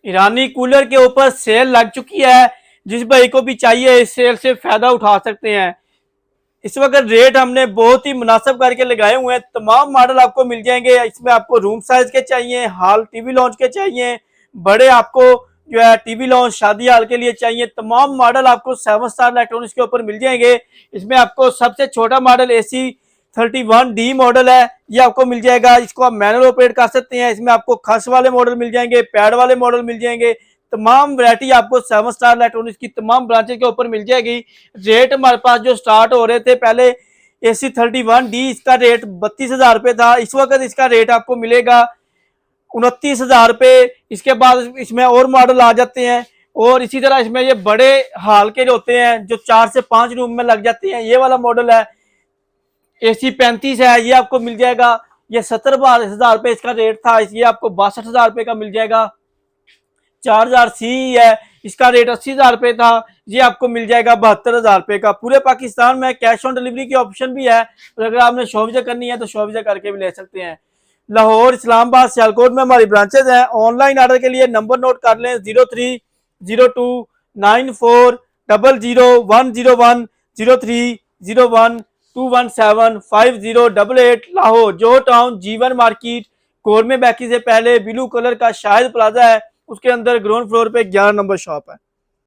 ईरानी cooler के ऊपर cell लग चुकी है, जिस भाई को भी चाहिए इस सेल से फायदा उठा सकते हैं। इस वक्त रेट हमने बहुत ही मुनासिब करके लगाए हुए हैं। तमाम मॉडल आपको मिल जाएंगे। इसमें आपको रूम साइज के चाहिए, हॉल टीवी लॉन्च के चाहिए, बड़े आपको जो है टीवी लॉन्च शादी हॉल के लिए चाहिए, तमाम मॉडल आपको 7 स्टार इलेक्ट्रॉनिक्स के ऊपर मिल जाएंगे। इसमें आपको सबसे छोटा मॉडल AC31D मॉडल है, ये आपको मिल जाएगा। इसको आप मैनुअल ऑपरेट कर सकते हैं। इसमें आपको खस वाले मॉडल मिल जाएंगे, पैड वाले मॉडल मिल जाएंगे। तमाम वैरायटी आपको 7 स्टार इलेक्ट्रॉनिक्स की तमाम ब्रांचेस के ऊपर मिल जाएगी। रेट हमारे पास जो स्टार्ट हो रहे थे पहले AC31D, इसका रेट 32,000 रुपये था। इस वक्त इसका रेट आपको मिलेगा 29,000 रुपये। इसके बाद इसमें और मॉडल आ जाते हैं। और इसी तरह इसमें ये बड़े हाल के जो होते हैं, जो 4 से 5 रूम में लग जाते हैं, ये वाला मॉडल है AC35 है, ये आपको मिल जाएगा। ये 70,000 रुपये इसका रेट था, ये आपको 62,000 रुपये का मिल जाएगा। 4000C है, इसका रेट 80,000 रुपये था, ये आपको मिल जाएगा 72,000 रुपये का। पूरे पाकिस्तान में कैश ऑन डिलीवरी की ऑप्शन भी है, और अगर आपने शॉप विजिट करनी है तो शॉप विजिट करके भी ले सकते हैं। लाहौर, इस्लामाबाद, सियालकोट में हमारी ब्रांचेज हैं। ऑनलाइन ऑर्डर के लिए नंबर नोट कर लें 030294000101 030121750888 लाहौर जोहर टाउन, जीवन मार्केट, कोरमे बैकी से पहले ब्लू कलर का शाहिद प्लाजा है, उसके अंदर ग्राउंड फ्लोर पे 11 नंबर शॉप है।